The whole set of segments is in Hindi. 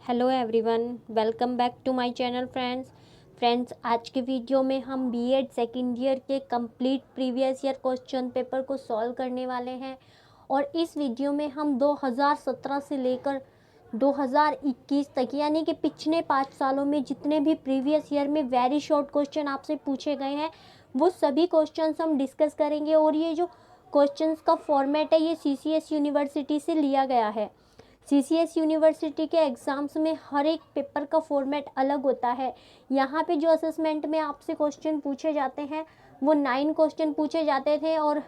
Hello everyone, welcome back to my channel friends. आज के वीडियो में हम बीएड सेकेंड ईयर के complete previous year question paper को सॉल्व करने वाले हैं। और इस वीडियो में हम 2017 से लेकर 2021 तक यानी कि पिछले 5 सालों में जितने भी प्रीवियस ईयर में वेरी शॉर्ट क्वेश्चन आपसे पूछे गए हैं वो सभी क्वेश्चंस हम डिस्कस करेंगे। और ये जो क्वेश्चंस का फॉर्मेट है ये सीसीएस यूनिवर्सिटी से लिया गया है। सीसीएस यूनिवर्सिटी के एग्ज़ाम्स में हर एक पेपर का फॉर्मेट अलग होता है। यहाँ पे जो असेसमेंट में आपसे क्वेश्चन पूछे जाते हैं वो 9 क्वेश्चन पूछे जाते थे और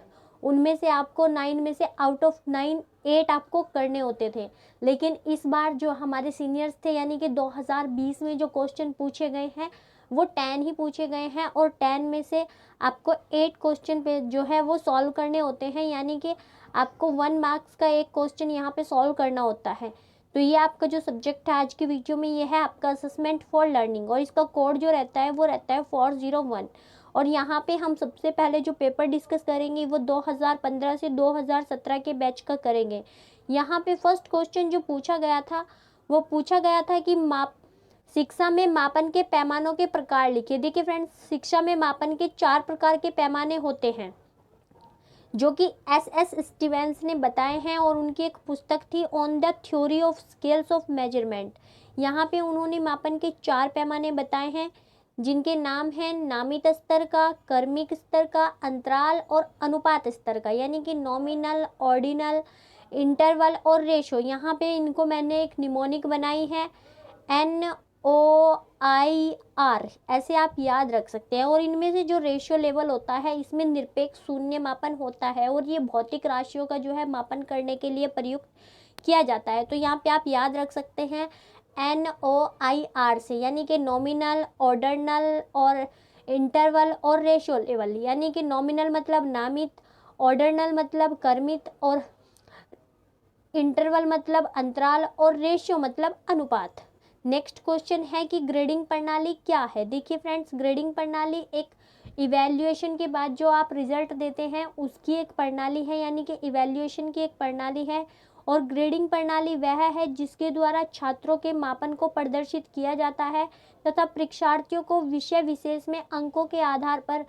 उनमें से आपको 9 में से आउट ऑफ 9 8 आपको करने होते थे। लेकिन इस बार जो हमारे सीनियर्स थे यानी कि 2020 में जो क्वेश्चन पूछे गए हैं वो 10 ही पूछे गए हैं और 10 में से आपको 8 क्वेश्चन पे जो है वो सॉल्व करने होते हैं। यानी कि आपको 1 मार्क्स का एक क्वेश्चन यहाँ पे सॉल्व करना होता है। तो ये आपका जो सब्जेक्ट है आज की वीडियो में ये है आपका असेसमेंट फॉर लर्निंग और इसका कोड जो रहता है वो रहता है 401। और यहाँ पे हम सबसे पहले जो पेपर डिस्कस करेंगे वो 2015 से 2017 के बैच का करेंगे। यहाँ पे फर्स्ट क्वेश्चन जो पूछा गया था वो पूछा गया था कि शिक्षा में मापन के पैमानों के प्रकार लिखिए। देखिए फ्रेंड्स, शिक्षा में मापन के 4 प्रकार के पैमाने होते हैं जो कि एस स्टीवेंस ने बताए हैं और उनकी एक पुस्तक थी on the theory of scales of measurement. यहाँ पे उन्होंने मापन के 4 पैमाने बताए हैं जिनके नाम हैं नामित स्तर का, क्रमिक स्तर का, अंतराल और अनुपात स्तर का। यानी कि नॉमिनल, ऑर्डिनल, इंटरवल और रेशो। यहाँ पे इनको मैंने एक निमोनिक बनाई है NOIR, ऐसे आप याद रख सकते हैं। और इनमें से जो रेशियो लेवल होता है इसमें निरपेक्ष शून्य मापन होता है और ये भौतिक राशियों का जो है मापन करने के लिए प्रयुक्त किया जाता है। तो यहाँ पे आप याद रख सकते हैं NOIR से, यानी कि नॉमिनल, ऑर्डिनल और इंटरवल और रेशियो लेवल। यानी कि नॉमिनल मतलब नामित, ऑर्डिनल मतलब क्रमित और इंटरवल मतलब अंतराल और रेशियो मतलब अनुपात। नेक्स्ट क्वेश्चन है कि ग्रेडिंग प्रणाली क्या है। देखिए फ्रेंड्स, ग्रेडिंग प्रणाली एक इवैल्यूएशन के बाद जो आप रिजल्ट देते हैं उसकी एक प्रणाली है, यानी कि इवैल्यूएशन की एक प्रणाली है। और ग्रेडिंग प्रणाली वह है जिसके द्वारा छात्रों के मापन को प्रदर्शित किया जाता है तथा परीक्षार्थियों को विषय विशेष में अंकों के आधार पर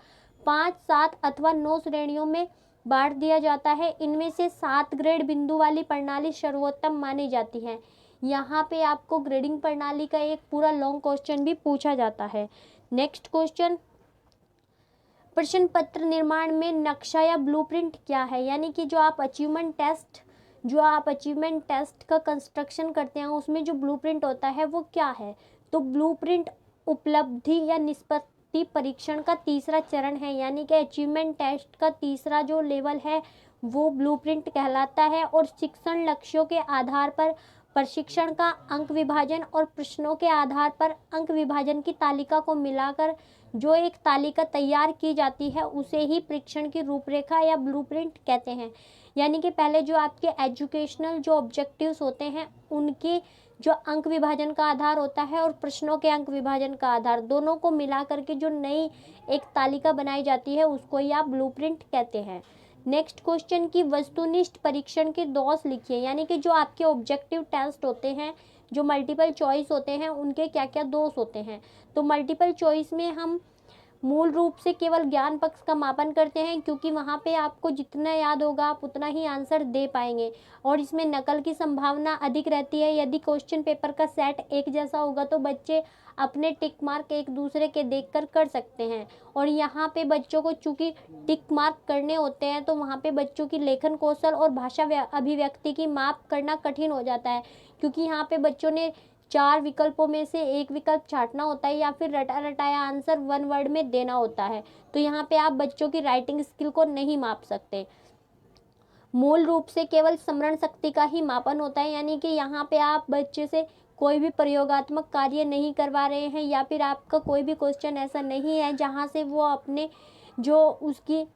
5, 7 अथवा 9 श्रेणियों में बांट दिया जाता है। इनमें से 7 ग्रेड बिंदु वाली प्रणाली सर्वोत्तम मानी जाती है। यहाँ पे आपको ग्रेडिंग प्रणाली का एक पूरा लॉन्ग क्वेश्चन भी पूछा जाता है। नेक्स्ट क्वेश्चन, प्रश्न पत्र निर्माण में नक्शा या ब्लूप्रिंट क्या है। यानी कि जो आप अचीवमेंट टेस्ट का कंस्ट्रक्शन करते हैं उसमें जो ब्लूप्रिंट होता है वो क्या है। तो ब्लूप्रिंट उपलब्धि या निष्पत्ति परीक्षण का तीसरा चरण है। यानी कि अचीवमेंट टेस्ट का तीसरा जो लेवल है वो ब्लूप्रिंट कहलाता है। और शिक्षण लक्ष्यों के आधार पर प्रशिक्षण का अंक विभाजन और प्रश्नों के आधार पर अंक विभाजन की तालिका को मिलाकर जो एक तालिका तैयार की जाती है उसे ही परीक्षण की रूपरेखा या ब्लूप्रिंट कहते हैं। यानी कि पहले जो आपके एजुकेशनल जो ऑब्जेक्टिव्स होते हैं उनके जो अंक विभाजन का आधार होता है और प्रश्नों के अंक विभाजन का आधार, दोनों को मिला करके जो नई एक तालिका बनाई जाती है उसको ही आप ब्लूप्रिंट कहते हैं। नेक्स्ट क्वेश्चन की वस्तुनिष्ठ परीक्षण के दोष लिखिए। यानी कि जो आपके ऑब्जेक्टिव टेस्ट होते हैं, जो मल्टीपल चॉइस होते हैं, उनके क्या क्या दोष होते हैं। तो मल्टीपल चॉइस में हम मूल रूप से केवल ज्ञान पक्ष का मापन करते हैं क्योंकि वहाँ पे आपको जितना याद होगा आप उतना ही आंसर दे पाएंगे और इसमें नकल की संभावना अधिक रहती है। यदि क्वेश्चन पेपर का सेट एक जैसा होगा तो बच्चे अपने टिक मार्क एक दूसरे के देखकर कर सकते हैं। और यहाँ पे बच्चों को चूंकि टिक मार्क करने होते हैं तो वहाँ पे बच्चों की लेखन कौशल और भाषा अभिव्यक्ति की माप करना कठिन हो जाता है क्योंकि यहाँ पे बच्चों ने 4 विकल्पों में से एक विकल्प छांटना होता है या फिर रटा रटाया आंसर 1 वर्ड में देना होता है। तो यहाँ पे आप बच्चों की राइटिंग स्किल को नहीं माप सकते। मूल रूप से केवल स्मरण शक्ति का ही मापन होता है। यानी कि यहाँ पे आप बच्चे से कोई भी प्रयोगात्मक कार्य नहीं करवा रहे हैं या फिर आपका कोई भी क्वेश्चन ऐसा नहीं है जहाँ से वो अपने जो उसकी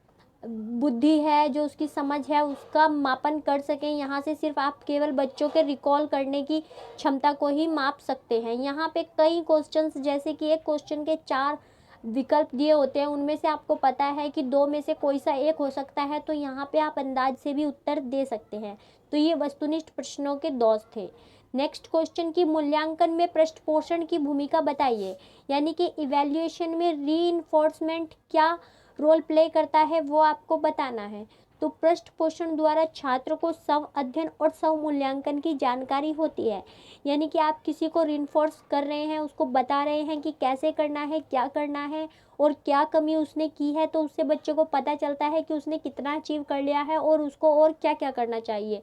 बुद्धि है, जो उसकी समझ है उसका मापन कर सकें। यहाँ से सिर्फ आप केवल बच्चों के रिकॉल करने की क्षमता को ही माप सकते हैं। यहाँ पे कई क्वेश्चंस जैसे कि एक क्वेश्चन के 4 विकल्प दिए होते हैं उनमें से आपको पता है कि 2 में से कोई सा एक हो सकता है तो यहाँ पे आप अंदाज से भी उत्तर दे सकते हैं। तो ये वस्तुनिष्ठ प्रश्नों के दोष थे। नेक्स्ट क्वेश्चन की मूल्यांकन में पृष्ठपोषण की भूमिका बताइए, यानी कि इवैल्यूएशन में रीइंफोर्समेंट क्या रोल प्ले करता है वो आपको बताना है। तो पृष्ठपोषण द्वारा छात्र को स्व अध्ययन और स्व मूल्यांकन की जानकारी होती है, यानी कि आप किसी को रीइंफोर्स कर रहे हैं, उसको बता रहे हैं कि कैसे करना है, क्या करना है और क्या कमी उसने की है, तो उससे बच्चे को पता चलता है कि उसने कितना अचीव कर लिया है और उसको और क्या क्या करना चाहिए।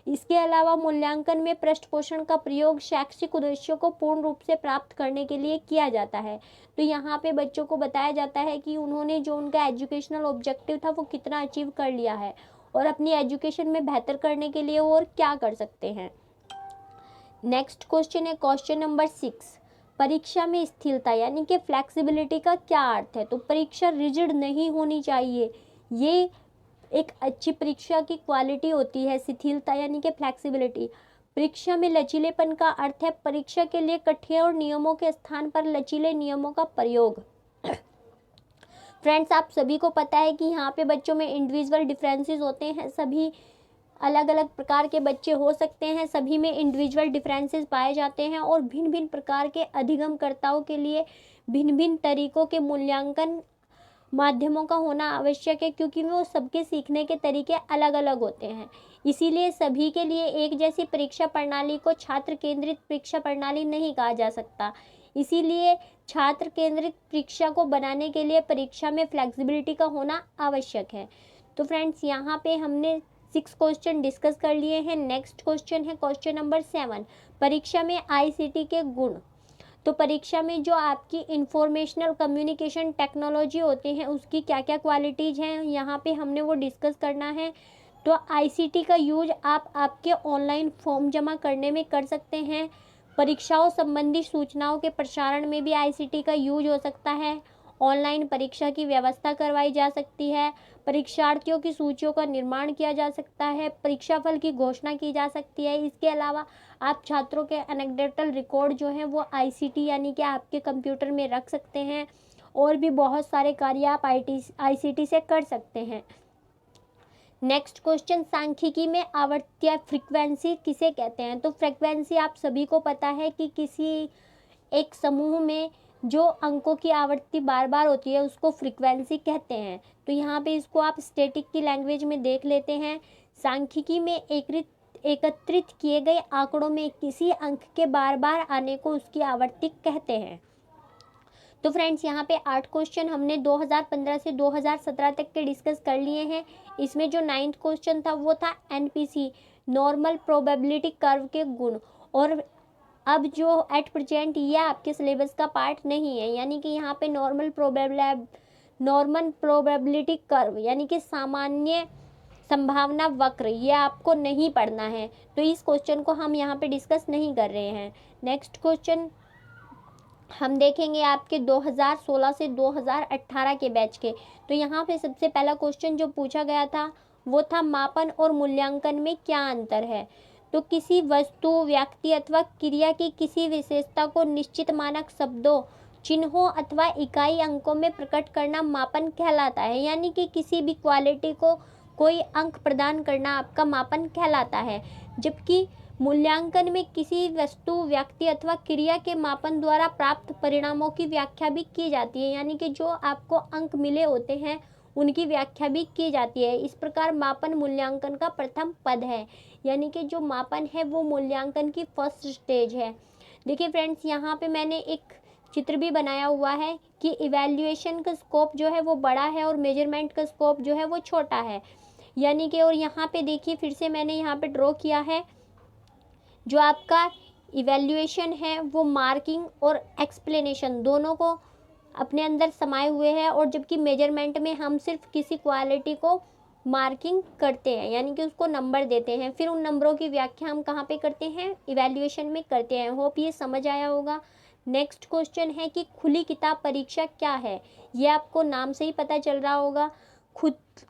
इसके अलावा मूल्यांकन में पृष्ठपोषण का प्रयोग शैक्षिक उद्देश्यों को पूर्ण रूप से प्राप्त करने के लिए किया जाता है। तो यहाँ पे बच्चों को बताया जाता है कि उन्होंने जो उनका एजुकेशनल ऑब्जेक्टिव था वो कितना अचीव कर लिया है और अपनी एजुकेशन में बेहतर करने के लिए और क्या कर सकते हैं। नेक्स्ट क्वेश्चन है क्वेश्चन नंबर 6, परीक्षा में स्थिरता यानी कि फ्लेक्सिबिलिटी का क्या अर्थ है। तो परीक्षा रिजिड नहीं होनी चाहिए, ये एक अच्छी परीक्षा की क्वालिटी होती है। शिथिलता यानी कि फ्लेक्सिबिलिटी। परीक्षा में लचीलेपन का अर्थ है परीक्षा के लिए कठोर नियमों के स्थान पर लचीले नियमों का प्रयोग। फ्रेंड्स, आप सभी को पता है कि यहाँ पे बच्चों में इंडिविजुअल डिफरेंसेस होते हैं, सभी अलग अलग प्रकार के बच्चे हो सकते हैं, सभी में इंडिविजुअल डिफरेंसेस पाए जाते हैं और भिन्न भिन्न प्रकार के अधिगमकर्ताओं के लिए भिन्न भिन्न तरीकों के मूल्यांकन माध्यमों का होना आवश्यक है, क्योंकि वो सबके सीखने के तरीके अलग अलग होते हैं। इसीलिए सभी के लिए एक जैसी परीक्षा प्रणाली को छात्र केंद्रित परीक्षा प्रणाली नहीं कहा जा सकता। इसीलिए छात्र केंद्रित परीक्षा को बनाने के लिए परीक्षा में फ्लेक्सिबिलिटी का होना आवश्यक है। तो फ्रेंड्स, यहाँ पे हमने 6 क्वेश्चन डिस्कस कर लिए हैं। नेक्स्ट क्वेश्चन है क्वेश्चन नंबर 7, परीक्षा में आईसीटी के गुण। तो परीक्षा में जो आपकी इंफॉर्मेशनल कम्युनिकेशन टेक्नोलॉजी होती है उसकी क्या क्या क्वालिटीज़ हैं, यहाँ पे हमने वो डिस्कस करना है। तो आईसीटी का यूज आप आपके ऑनलाइन फॉर्म जमा करने में कर सकते हैं। परीक्षाओं संबंधी सूचनाओं के प्रसारण में भी आईसीटी का यूज हो सकता है। ऑनलाइन परीक्षा की व्यवस्था करवाई जा सकती है। परीक्षार्थियों की सूचियों का निर्माण किया जा सकता है। परीक्षाफल की घोषणा की जा सकती है। इसके अलावा आप छात्रों के एनेक्डोटल रिकॉर्ड जो हैं वो आईसीटी यानी कि आपके कंप्यूटर में रख सकते हैं और भी बहुत सारे कार्य आप आईसीटी से कर सकते हैं। नेक्स्ट क्वेश्चन, सांख्यिकी में आवर्त्य फ्रीक्वेंसी किसे कहते हैं। तो फ्रीक्वेंसी आप सभी को पता है कि किसी एक समूह में जो अंकों की आवृत्ति बार बार होती है उसको फ्रीक्वेंसी कहते हैं। तो यहाँ पे इसको आप स्टैटिक की लैंग्वेज में देख लेते हैं। सांख्यिकी में एकत्रित किए गए आंकड़ों में किसी अंक के बार बार आने को उसकी आवर्ती कहते हैं। तो फ्रेंड्स, यहाँ पे 8 क्वेश्चन हमने 2015 से 2017 तक के डिस्कस कर लिए हैं। इसमें जो 9th क्वेश्चन था वो था एनपीसी नॉर्मल प्रोबेबिलिटी कर्व के गुण। और अब जो एट प्रेजेंट ये आपके सिलेबस का पार्ट नहीं है, यानी कि यहाँ पे नॉर्मल प्रोबेबिलिटी कर्व यानी कि सामान्य संभावना वक्र ये आपको नहीं पढ़ना है, तो इस क्वेश्चन को हम यहाँ पे डिस्कस नहीं कर रहे हैं। नेक्स्ट क्वेश्चन हम देखेंगे आपके 2016 से 2018 के बैच के। तो यहाँ पे सबसे पहला क्वेश्चन जो पूछा गया था वो था मापन और मूल्यांकन में क्या अंतर है। तो किसी वस्तु, व्यक्ति अथवा क्रिया की किसी विशेषता को निश्चित मानक शब्दों, चिन्हों अथवा इकाई अंकों में प्रकट करना मापन कहलाता है, यानी कि किसी भी क्वालिटी को कोई अंक प्रदान करना आपका मापन कहलाता है। जबकि मूल्यांकन में किसी वस्तु, व्यक्ति अथवा क्रिया के मापन द्वारा प्राप्त परिणामों की व्याख्या भी की जाती है, यानी कि जो आपको अंक मिले होते हैं उनकी व्याख्या भी की जाती है। इस प्रकार मापन मूल्यांकन का प्रथम पद है, यानी कि जो मापन है वो मूल्यांकन की फर्स्ट स्टेज है। देखिए फ्रेंड्स, यहाँ पे मैंने एक चित्र भी बनाया हुआ है कि इवैल्यूएशन का स्कोप जो है वो बड़ा है और मेजरमेंट का स्कोप जो है वो छोटा है, यानी कि और यहाँ पे देखिए फिर से मैंने यहाँ पे ड्रॉ किया है। जो आपका इवैल्यूएशन है वो मार्किंग और एक्सप्लेनेशन दोनों को अपने अंदर समाये हुए हैं, और जबकि मेजरमेंट में हम सिर्फ किसी क्वालिटी को मार्किंग करते हैं, यानी कि उसको नंबर देते हैं, फिर उन नंबरों की व्याख्या हम कहाँ पे करते हैं, इवैल्यूएशन में करते हैं। होप ये समझ आया होगा। नेक्स्ट क्वेश्चन है कि खुली किताब परीक्षा क्या है। ये आपको नाम से ही पता चल रहा होगा।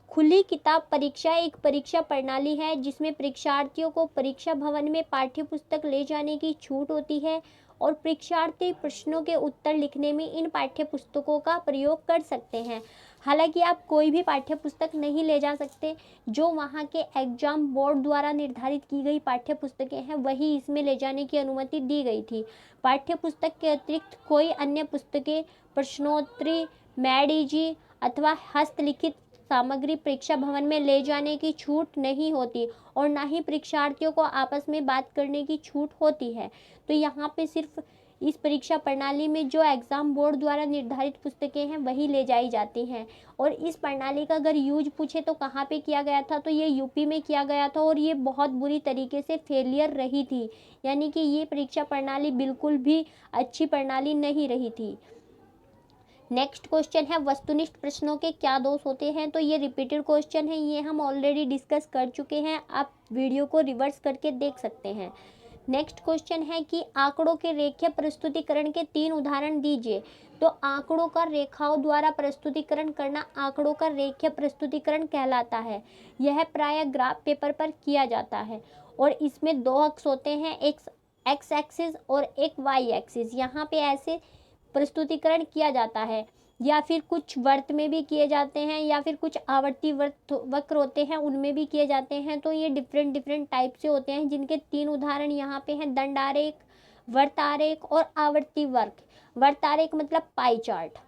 खुली किताब परीक्षा एक परीक्षा प्रणाली है जिसमें परीक्षार्थियों को परीक्षा भवन में पाठ्य पुस्तक ले जाने की छूट होती है और परीक्षार्थी प्रश्नों के उत्तर लिखने में इन पाठ्य पुस्तकों का प्रयोग कर सकते हैं। हालांकि आप कोई भी पाठ्य पुस्तक नहीं ले जा सकते, जो वहाँ के एग्जाम बोर्ड द्वारा निर्धारित की गई पाठ्य पुस्तकें हैं वही इसमें ले जाने की अनुमति दी गई थी। पाठ्य पुस्तक के अतिरिक्त कोई अन्य पुस्तकें, प्रश्नोत्तरी, मैडीजी अथवा हस्तलिखित सामग्री परीक्षा भवन में ले जाने की छूट नहीं होती और ना ही परीक्षार्थियों को आपस में बात करने की छूट होती है। तो यहाँ पे सिर्फ इस परीक्षा प्रणाली में जो एग्जाम बोर्ड द्वारा निर्धारित पुस्तकें हैं वही ले जाई जाती हैं। और इस प्रणाली का अगर यूज पूछे तो कहाँ पे किया गया था, तो ये यूपी में किया गया था और ये बहुत बुरी तरीके से फेलियर रही थी, यानी कि ये परीक्षा प्रणाली बिल्कुल भी अच्छी प्रणाली नहीं रही थी। नेक्स्ट क्वेश्चन है वस्तुनिष्ठ प्रश्नों के क्या दोष होते हैं। तो ये रिपीटेड क्वेश्चन है, ये हम ऑलरेडी डिस्कस कर चुके हैं, आप वीडियो को रिवर्स करके देख सकते हैं। नेक्स्ट क्वेश्चन है कि आंकड़ों के रेखीय प्रस्तुतिकरण के 3 उदाहरण दीजिए। तो आंकड़ों का रेखाओं द्वारा प्रस्तुतिकरण करना आंकड़ों का रेखीय प्रस्तुतिकरण कहलाता है। यह प्रायः ग्राफ पेपर पर किया जाता है और इसमें 2 अक्ष होते हैं, एक एक्स एक्सिस और एक वाई एक्सिस। यहाँ पे ऐसे प्रस्तुतिकरण किया जाता है, या फिर कुछ वर्त में भी किए जाते हैं, या फिर कुछ आवर्ती वक्र होते हैं उनमें भी किए जाते हैं। तो ये डिफरेंट टाइप से होते हैं, जिनके 3 उदाहरण यहाँ पे हैं, दंड आरेख, वर्त आरेख और आवर्ती वक्र। वर्त आरेख मतलब पाई चार्ट।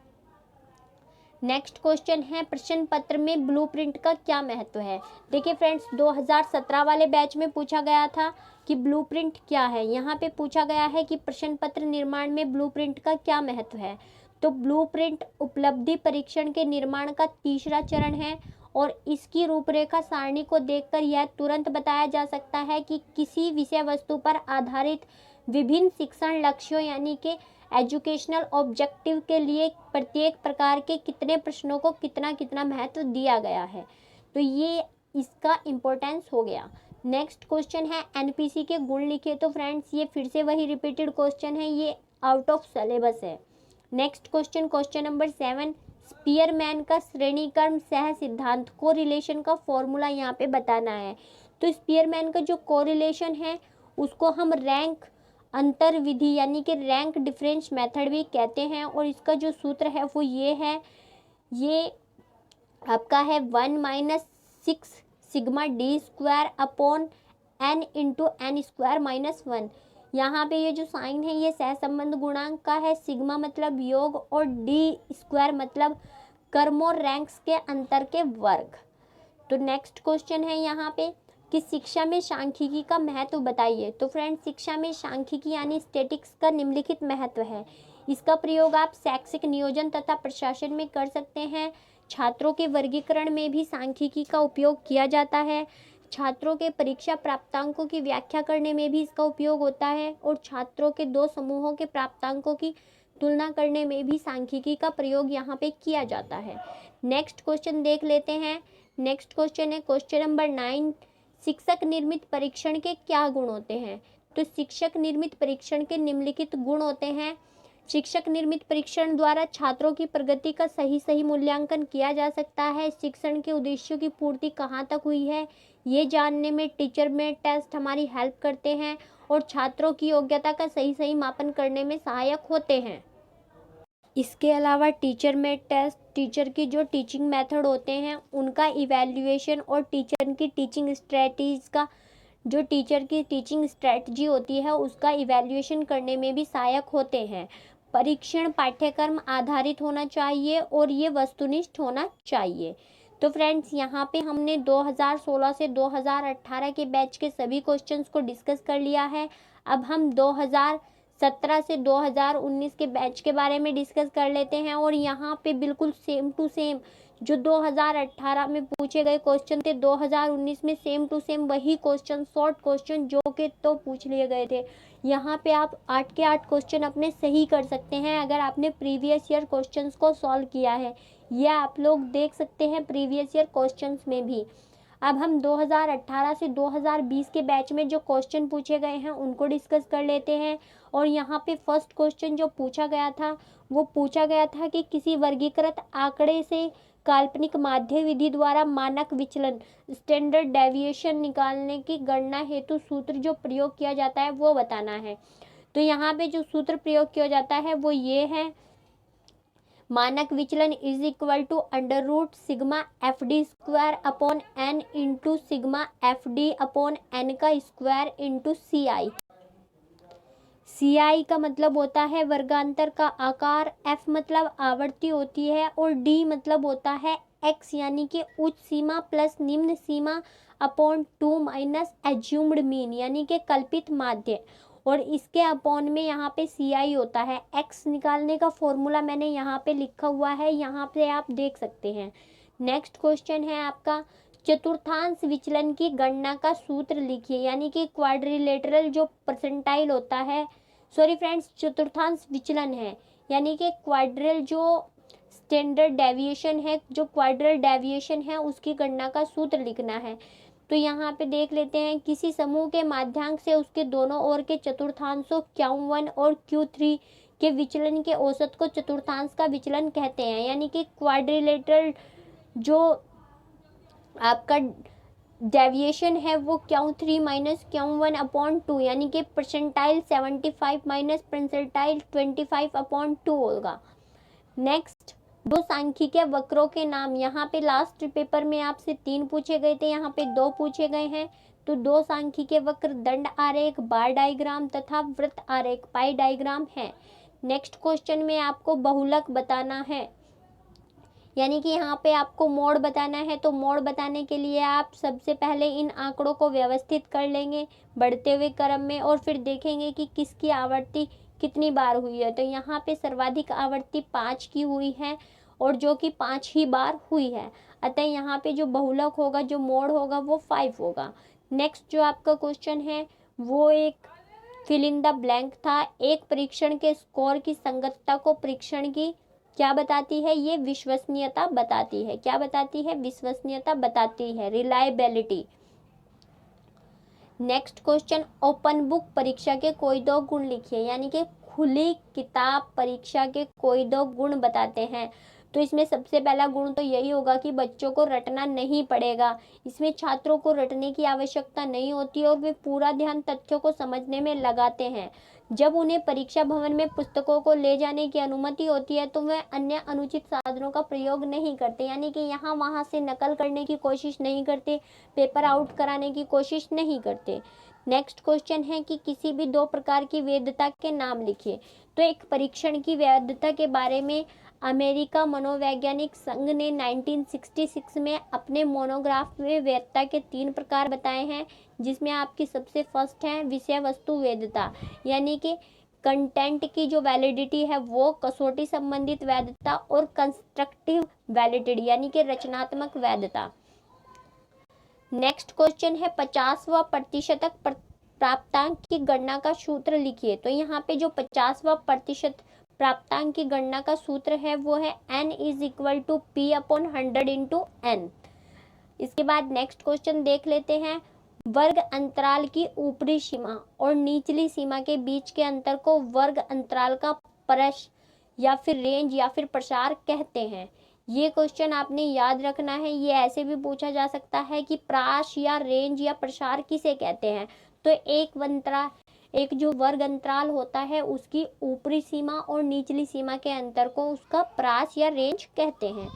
नेक्स्ट क्वेश्चन है प्रश्न पत्र में ब्लूप्रिंट का क्या महत्व है। देखिए फ्रेंड्स, 2017 वाले बैच में पूछा गया था कि ब्लूप्रिंट क्या है। यहाँ पे पूछा गया है कि प्रश्न पत्र निर्माण में ब्लूप्रिंट का क्या महत्व है। तो ब्लूप्रिंट उपलब्धि परीक्षण के निर्माण का तीसरा चरण है और इसकी रूपरेखा सारणी को देखकर यह तुरंत बताया जा सकता है कि किसी विषय वस्तु पर आधारित विभिन्न शिक्षण लक्ष्यों यानी कि एजुकेशनल ऑब्जेक्टिव के लिए प्रत्येक प्रकार के कितने प्रश्नों को कितना कितना महत्व दिया गया है। तो ये इसका इम्पोर्टेंस हो गया। नेक्स्ट क्वेश्चन है एनपीसी के गुण लिखे। तो फ्रेंड्स ये फिर से वही रिपीटेड क्वेश्चन है, ये आउट ऑफ सिलेबस है। Next question, question number 7, Spearman का श्रेणीकरण सह सिद्धांत कोरिलेशन का फॉर्मूला यहाँ पे बताना है। तो स्पीयरमैन का जो कोरिलेशन है उसको हम रैंक अंतर विधि यानी कि रैंक डिफरेंस मेथड भी कहते हैं और इसका जो सूत्र है वो ये है, ये आपका है 1 - 6 sigma D square upon n into N square minus 1। यहाँ पे ये जो साइन है ये सहसंबंध गुणांक का है, सिग्मा मतलब योग और डी स्क्वायर मतलब क्रमों रैंक्स के अंतर के वर्ग। तो नेक्स्ट क्वेश्चन है यहाँ पे कि शिक्षा में सांख्यिकी का महत्व बताइए। तो फ्रेंड्स, शिक्षा में सांख्यिकी यानी स्टैटिक्स का निम्नलिखित महत्व है। इसका प्रयोग आप शैक्षिक नियोजन तथा प्रशासन में कर सकते हैं। छात्रों के वर्गीकरण में भी सांख्यिकी का उपयोग किया जाता है। छात्रों के परीक्षा प्राप्तांकों की व्याख्या करने में भी इसका उपयोग होता है और छात्रों के 2 समूहों के प्राप्तांकों की तुलना करने में भी सांख्यिकी का प्रयोग यहाँ पे किया जाता है। नेक्स्ट क्वेश्चन देख लेते हैं। नेक्स्ट क्वेश्चन है क्वेश्चन नंबर 9, शिक्षक निर्मित परीक्षण के क्या गुण होते हैं। तो शिक्षक निर्मित परीक्षण के निम्नलिखित गुण होते हैं। शिक्षक निर्मित परीक्षण द्वारा छात्रों की प्रगति का सही मूल्यांकन किया जा सकता है। शिक्षण के उद्देश्यों की पूर्ति कहाँ तक हुई है ये जानने में टीचर मेड टेस्ट हमारी हेल्प करते हैं और छात्रों की योग्यता का सही मापन करने में सहायक होते हैं। इसके अलावा टीचर मेड टेस्ट टीचर की जो टीचिंग मेथड होते हैं उनका इवैल्यूएशन और टीचर की टीचिंग स्ट्रेटजीज का जो टीचर की टीचिंग स्ट्रेटजी होती है उसका इवैल्यूएशन करने में भी सहायक होते हैं। परीक्षण पाठ्यक्रम आधारित होना चाहिए और ये वस्तुनिष्ठ होना चाहिए। तो फ्रेंड्स, यहाँ पे हमने 2016 से 2018 के बैच के सभी क्वेश्चंस को डिस्कस कर लिया है। अब हम 2017 से 2019 के बैच के बारे में डिस्कस कर लेते हैं और यहाँ पे बिल्कुल सेम टू सेम जो 2018 में पूछे गए क्वेश्चन थे 2019 में सेम टू सेम वही क्वेश्चन, शॉर्ट क्वेश्चन जो कि तो पूछ लिए गए थे। यहाँ पे आप 8 के 8 क्वेश्चन अपने सही कर सकते हैं अगर आपने प्रीवियस ईयर क्वेश्चंस को सॉल्व किया है। यह आप लोग देख सकते हैं प्रीवियस ईयर क्वेश्चंस में भी। अब हम 2018 से 2020 के बैच में जो क्वेश्चन पूछे गए हैं उनको डिस्कस कर लेते हैं। और यहाँ पे फर्स्ट क्वेश्चन जो पूछा गया था वो पूछा गया था कि किसी वर्गीकृत आंकड़े से काल्पनिक माध्य विधि द्वारा मानक विचलन स्टैंडर्ड डेविएशन निकालने की गणना हेतु सूत्र जो प्रयोग किया जाता है वो बताना है। तो यहाँ पे जो सूत्र प्रयोग किया जाता है वो ये है, मानक विचलन is equal to under root sigma F D square upon N into sigma F D upon N का square into C I. C I का मतलब होता है वर्गांतर का आकार, एफ मतलब आवृत्ति होती है और डी मतलब होता है एक्स यानी कि उच्च सीमा प्लस निम्न सीमा अपॉन 2 माइनस एज्यूम्ड मीन यानी कि कल्पित माध्य, और इसके अपॉन में यहाँ पे सी आई होता है। एक्स निकालने का फॉर्मूला मैंने यहाँ पे लिखा हुआ है, यहाँ पे आप देख सकते हैं। नेक्स्ट क्वेश्चन है आपका चतुर्थांश विचलन की गणना का सूत्र लिखिए, यानी कि क्वाड्रिलेटरल जो परसेंटाइल होता है, सॉरी फ्रेंड्स चतुर्थांश विचलन है, यानी कि क्वाड्रल जो स्टैंडर्ड डेविएशन है, जो क्वाड्रल डेविएशन है उसकी गणना का सूत्र लिखना है। तो यहाँ पे देख लेते हैं, किसी समूह के माध्यांक से उसके दोनों ओर के चतुर्थांशों Q1 और Q3 के विचलन के औसत को चतुर्थांश का विचलन कहते हैं, यानी कि क्वाड्रिलेटरल जो आपका डेविएशन है वो Q3 माइनस Q1 अपॉन 2 यानी कि परसेंटाइल 75 माइनस परसेंटाइल 25 अपॉन 2 होगा। नेक्स्ट, दो सांख्यिकीय वक्रों के नाम, यहाँ पे लास्ट पेपर में आपसे 3 पूछे गए थे, यहाँ पे 2 पूछे गए हैं। तो दो सांख्यिकीय वक्र दंड आरेख बार डायग्राम तथा वृत्त आरेख पाई डायग्राम है। नेक्स्ट क्वेश्चन में आपको बहुलक बताना है, यानी कि यहाँ पे आपको मोड बताना है। तो मोड बताने के लिए आप सबसे पहले इन आंकड़ों को व्यवस्थित कर लेंगे बढ़ते हुए क्रम में, और फिर देखेंगे कि किसकी आवृत्ति कितनी बार हुई है। तो यहाँ पे सर्वाधिक आवृत्ति 5 की हुई है और जो कि 5 ही बार हुई है, अतः यहाँ पे जो बहुलक होगा, जो मोड होगा वो 5 होगा। नेक्स्ट जो आपका क्वेश्चन है वो एक फिल इन द ब्लैंक था। एक परीक्षण के स्कोर की संगतता को परीक्षण की क्या बताती है, ये विश्वसनीयता बताती है। क्या बताती है? विश्वसनीयता बताती है, reliability. Next question, open book परीक्षा के कोई 2 गुण लिखिए, यानी कि खुली किताब परीक्षा के कोई 2 गुण बताते हैं। तो इसमें सबसे पहला गुण तो यही होगा कि बच्चों को रटना नहीं पड़ेगा, इसमें छात्रों को रटने की आवश्यकता नहीं होती और वे पूरा ध्यान तथ्यों को समझने में लगाते हैं। जब उन्हें परीक्षा भवन में पुस्तकों को ले जाने की अनुमति होती है तो वे अन्य अनुचित साधनों का प्रयोग नहीं करते, यानी कि यहाँ वहाँ से नकल करने की कोशिश नहीं करते, पेपर आउट कराने की कोशिश नहीं करते। नेक्स्ट क्वेश्चन है कि किसी भी 2 प्रकार की वैधता के नाम लिखिए। तो एक परीक्षण की वैधता के बारे में अमेरिका मनोवैज्ञानिक संघ ने 1966 में अपने मोनोग्राफ में वैधता के 3 प्रकार बताए हैं, जिसमें आपकी सबसे फर्स्ट है विषय वस्तु वैधता, यानी कि कंटेंट की जो वैलिडिटी है वो, कसौटी संबंधित वैधता और कंस्ट्रक्टिव वैलिडिटी यानी कि रचनात्मक वैधता। नेक्स्ट क्वेश्चन है 50वां प्रतिशतक प्राप्तांक की गणना का सूत्र लिखिए। तो यहाँ पे जो 50वां प्रतिशत प्राप्तांक की गणना का सूत्र है वो है n is equal to p upon 100 into n। इसके बाद नेक्स्ट क्वेश्चन देख लेते हैं, वर्ग अंतराल की ऊपरी सीमा और निचली सीमा के बीच के अंतर को वर्ग अंतराल का प्रश या फिर रेंज या फिर प्रसार कहते हैं। ये क्वेश्चन आपने याद रखना है। ये ऐसे भी पूछा जा सकता है कि प्राश या रेंज या प्रसार किसे कहते हैं। तो एक जो वर्ग अंतराल होता है उसकी ऊपरी सीमा और निचली सीमा के अंतर को उसका प्राश या रेंज कहते हैं।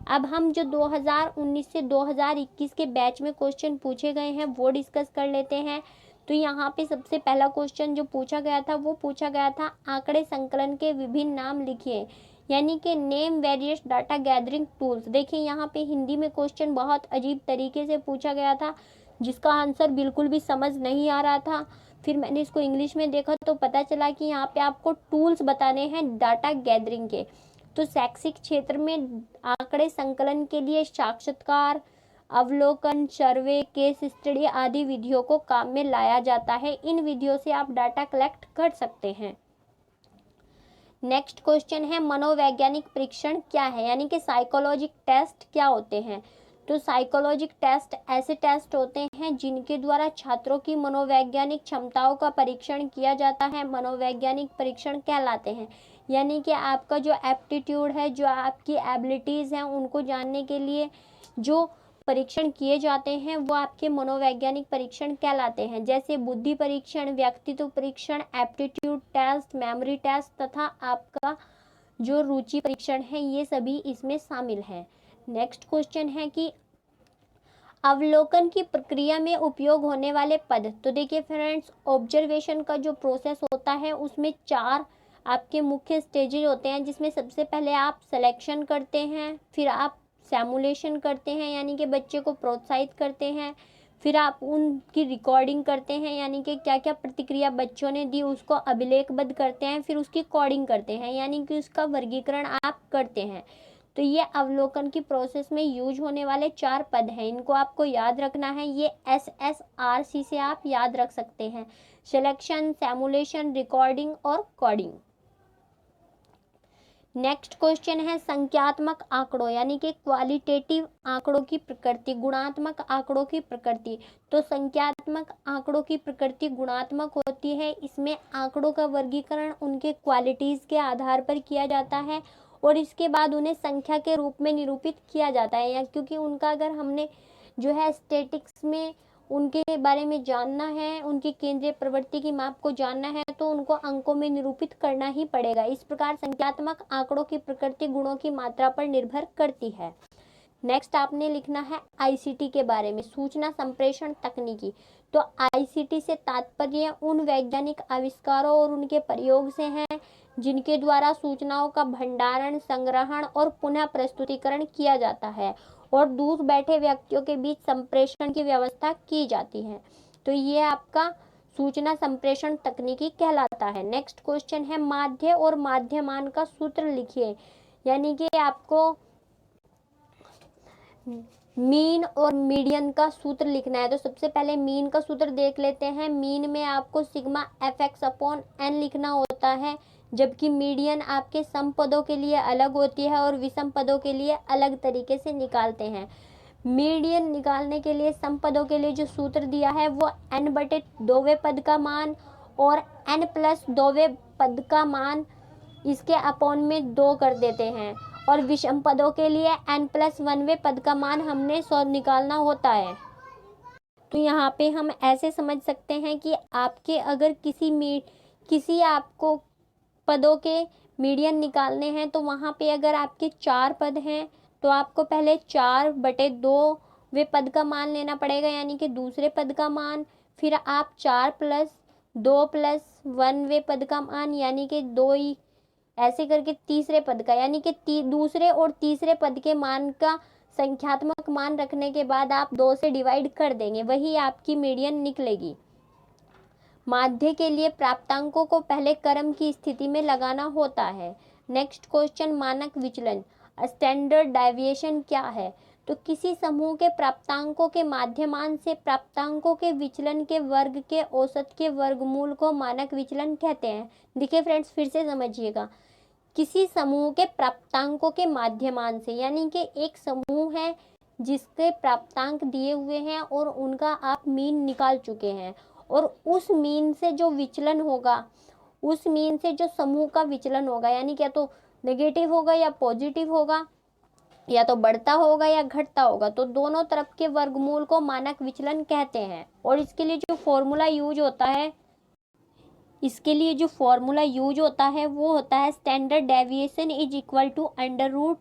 अब हम जो 2019 से 2021 के बैच में क्वेश्चन पूछे गए हैं वो डिस्कस कर लेते हैं। तो यहाँ पे सबसे पहला क्वेश्चन जो पूछा गया था वो पूछा गया था आंकड़े संकलन के विभिन्न नाम लिखिए, यानी कि name various data gathering tools. देखिए यहाँ पे हिंदी में क्वेश्चन बहुत अजीब तरीके से पूछा गया था, जिसका आंसर बिल्कुल भी समझ नहीं आ रहा था। फिर मैंने इसको इंग्लिश में देखा तो पता चला कि यहाँ पे आपको टूल्स बताने हैं डाटा गैदरिंग के। तो शैक्षिक क्षेत्र में आंकड़े संकलन के लिए साक्षात्कार, अवलोकन, सर्वे, केस स्टडी आदि विधियों को काम में लाया जाता है। इन विधियों से आप डाटा कलेक्ट कर सकते हैं। नेक्स्ट क्वेश्चन है मनोवैज्ञानिक परीक्षण क्या है, यानी कि साइकोलॉजिक टेस्ट क्या होते हैं। तो साइकोलॉजिक टेस्ट ऐसे टेस्ट होते हैं जिनके द्वारा छात्रों की मनोवैज्ञानिक क्षमताओं का परीक्षण किया जाता है। मनोवैज्ञानिक परीक्षण कहलाते हैं, यानी कि आपका जो एप्टीट्यूड है, जो आपकी एबिलिटीज़ हैं, उनको जानने के लिए जो परीक्षण किए जाते हैं वो आपके मनोवैज्ञानिक परीक्षण कहलाते हैं, जैसे बुद्धि परीक्षण, व्यक्तित्व परीक्षण, एप्टीट्यूड टेस्ट, मेमोरी टेस्ट तथा आपका जो रुचि परीक्षण है, ये सभी इसमें शामिल हैं। नेक्स्ट क्वेश्चन है कि अवलोकन की प्रक्रिया में उपयोग होने वाले पद। तो देखिए फ्रेंड्स, ऑब्जर्वेशन का जो प्रोसेस होता है उसमें 4 आपके मुख्य स्टेजेज होते हैं, जिसमें सबसे पहले आप सिलेक्शन करते हैं, फिर आप सैमुलेशन करते हैं यानी कि बच्चे को प्रोत्साहित करते हैं, फिर आप उनकी रिकॉर्डिंग करते हैं यानी कि क्या क्या प्रतिक्रिया बच्चों ने दी उसको अभिलेखबद्ध करते हैं, फिर उसकी कोडिंग करते हैं यानी कि उसका वर्गीकरण आप करते हैं। तो ये अवलोकन की प्रोसेस में यूज होने वाले 4 पद हैं, इनको आपको याद रखना है। ये SSRC से आप याद रख सकते हैं, सिलेक्शन, सैमुलेशन, रिकॉर्डिंग और कोडिंग। नेक्स्ट क्वेश्चन है संख्यात्मक आंकड़ों यानी कि क्वालिटेटिव आंकड़ों की प्रकृति, गुणात्मक आंकड़ों की प्रकृति। तो संख्यात्मक आंकड़ों की प्रकृति गुणात्मक होती है, इसमें आंकड़ों का वर्गीकरण उनके क्वालिटीज के आधार पर किया जाता है और इसके बाद उन्हें संख्या के रूप में निरूपित किया जाता है, या क्योंकि उनका अगर हमने जो है स्टैटिक्स में उनके बारे में जानना है, उनकी केंद्रीय प्रवृत्ति की माप को जानना है, तो उनको अंकों में निरूपित करना ही पड़ेगा। इस प्रकार संख्यात्मक आंकड़ों की प्रकृति गुणों की मात्रा पर निर्भर करती है। नेक्स्ट आपने लिखना है ICT के बारे में, सूचना संप्रेषण तकनीकी। तो ICT से तात्पर्य उन वैज्ञानिक आविष्कारों और उनके प्रयोग से है जिनके द्वारा सूचनाओं का भंडारण, संग्रहण और पुनः प्रस्तुतिकरण किया जाता है और दूर बैठे व्यक्तियों के बीच संप्रेषण की व्यवस्था की जाती है। तो ये आपका सूचना संप्रेषण तकनीकी कहलाता है। नेक्स्ट क्वेश्चन है माध्य और माध्यमान का सूत्र लिखिए, यानी कि आपको मीन और मीडियन का सूत्र लिखना है। तो सबसे पहले मीन का सूत्र देख लेते हैं। मीन में आपको सिग्मा fx/n लिखना होता है, जबकि मीडियन आपके सम पदों के लिए अलग होती है और विषम पदों के लिए अलग तरीके से निकालते हैं। मीडियन निकालने के लिए सम पदों के लिए जो सूत्र दिया है वो n/2वें पद का मान और n+2वें पद का मान इसके अपॉन में 2 कर देते हैं, और विषम पदों के लिए n+1वें पद का मान हमने 100 निकालना होता है। तो यहाँ पे हम ऐसे समझ सकते हैं कि आपके अगर किसी आपको पदों के मीडियन निकालने हैं, तो वहाँ पे अगर आपके 4 पद हैं तो आपको पहले 4/2वें पद का मान लेना पड़ेगा यानी कि दूसरे पद का मान, फिर आप 4+2+1वें पद का मान यानी कि 2 ही ऐसे करके तीसरे पद का, यानी कि दूसरे और तीसरे पद के मान का संख्यात्मक मान रखने के बाद आप 2 से डिवाइड कर देंगे, वही आपकी मीडियन निकलेगी। माध्य के लिए प्राप्तांकों को पहले क्रम की स्थिति में लगाना होता है। नेक्स्ट क्वेश्चन मानक विचलन, स्टैंडर्ड डेविएशन क्या है? तो किसी समूह के प्राप्तांकों के माध्यमान से प्राप्तांकों के विचलन के वर्ग के औसत के वर्गमूल को मानक विचलन कहते हैं। देखिए फ्रेंड्स, फिर से समझिएगा, किसी समूह के प्राप्तांकों के माध्यमान से, यानी कि एक समूह है जिसके प्राप्तांक दिए हुए हैं और उनका आप मीन निकाल चुके हैं, और उस मीन से जो विचलन होगा, उस मीन से जो समूह का विचलन होगा, यानी क्या तो नेगेटिव होगा या पॉजिटिव होगा, या तो बढ़ता होगा या घटता होगा, तो दोनों तरफ के वर्गमूल को मानक विचलन कहते हैं। और इसके लिए जो फॉर्मूला यूज होता है वो होता है standard deviation is equal to √σd²/n।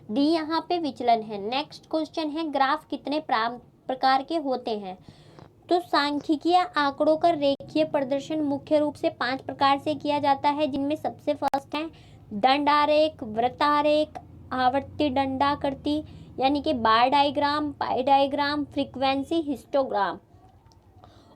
D यहाँ पे विचलन है। नेक्स्ट क्वेश्चन है ग्राफ कितने प्रकार के होते हैं? तो सांख्यिकीय आंकड़ों का रेखीय प्रदर्शन मुख्य रूप से 5 प्रकार से किया जाता है, जिनमें सबसे फर्स्ट है दंड आरेख, वृत्त आरेख, आवर्ती दंडाकृति यानी कि bar diagram, pie diagram, frequency histogram,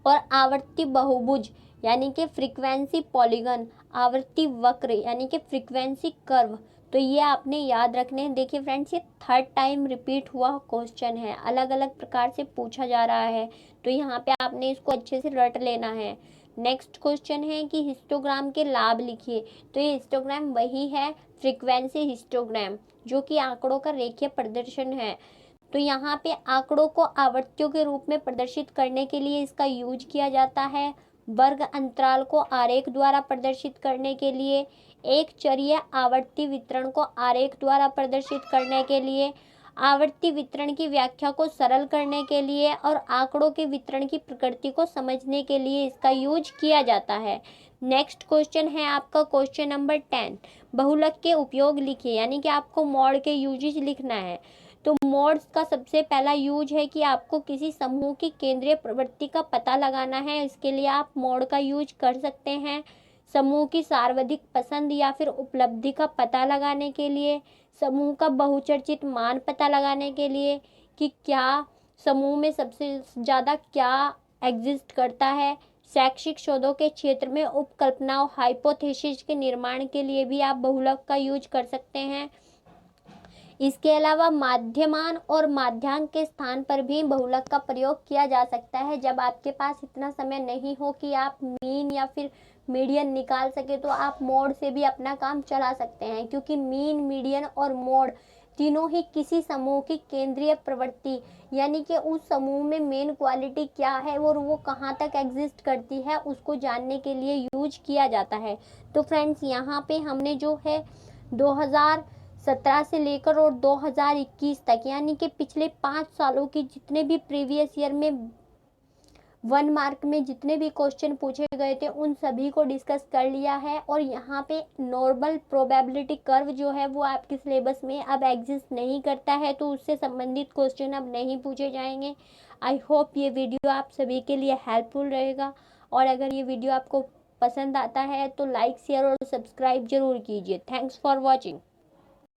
और आवर्ती बहुभुज यानी कि फ्रीक्वेंसी पॉलीगन, आवर्ती वक्र यानी कि फ्रीक्वेंसी कर्व। तो ये आपने याद रखने हैं। देखिए फ्रेंड्स, ये 3rd टाइम रिपीट हुआ क्वेश्चन है, अलग अलग प्रकार से पूछा जा रहा है, तो यहाँ पे आपने इसको अच्छे से रट लेना है। नेक्स्ट क्वेश्चन है कि हिस्टोग्राम के लाभ लिखिए। तो ये हिस्टोग्राम वही है फ्रीक्वेंसी हिस्टोग्राम, जो कि आंकड़ों का रेखीय प्रदर्शन है। तो यहाँ पे आंकड़ों को आवृत्तियों के रूप में प्रदर्शित करने के लिए इसका यूज किया जाता है। वर्ग अंतराल को आरेख द्वारा प्रदर्शित करने के लिए, एक चरीय आवर्ती वितरण को आरेख द्वारा प्रदर्शित करने के लिए, आवर्ती वितरण की व्याख्या को सरल करने के लिए और आंकड़ों के वितरण की प्रकृति को समझने के लिए इसका यूज किया जाता है। नेक्स्ट क्वेश्चन है आपका क्वेश्चन नंबर 10, बहुलक के उपयोग लिखिए, यानी कि आपको मॉड के यूजेज लिखना है। तो मॉड्स का सबसे पहला यूज है कि आपको किसी समूह की केंद्रीय प्रवृत्ति का पता लगाना है, इसके लिए आप मॉड का यूज कर सकते हैं। समूह की सर्वाधिक पसंद या फिर उपलब्धि का पता लगाने के लिए, समूह का बहुचर्चित मान पता लगाने के लिए कि क्या समूह में सबसे ज़्यादा क्या एग्जिस्ट करता है। शैक्षिक शोधों के क्षेत्र में उपकल्पनाओं हाइपोथेसिस के निर्माण के लिए भी आप बहुलक का यूज कर सकते हैं। इसके अलावा माध्यमान और माध्यांक के स्थान पर भी बहुलक का प्रयोग किया जा सकता है। जब आपके पास इतना समय नहीं हो कि आप मीन या फिर मीडियन निकाल सके तो आप मोड से भी अपना काम चला सकते हैं, क्योंकि मीन, मीडियन और मोड तीनों ही किसी समूह की केंद्रीय प्रवृत्ति यानी कि उस समूह में मेन क्वालिटी क्या है और वो कहाँ तक एग्जिस्ट करती है उसको जानने के लिए यूज किया जाता है। तो फ्रेंड्स, यहाँ पे हमने जो है 2017 से लेकर और 2021 तक यानी कि पिछले 5 सालों की जितने भी प्रीवियस ईयर में 1 मार्क में जितने भी क्वेश्चन पूछे गए थे उन सभी को डिस्कस कर लिया है। और यहाँ पे नॉर्मल प्रोबेबिलिटी कर्व जो है वो आपके सिलेबस में अब एग्जिस्ट नहीं करता है, तो उससे संबंधित क्वेश्चन अब नहीं पूछे जाएंगे। आई होप ये वीडियो आप सभी के लिए हेल्पफुल रहेगा, और अगर ये वीडियो आपको पसंद आता है तो लाइक, शेयर और सब्सक्राइब जरूर कीजिए। Thanks for watching.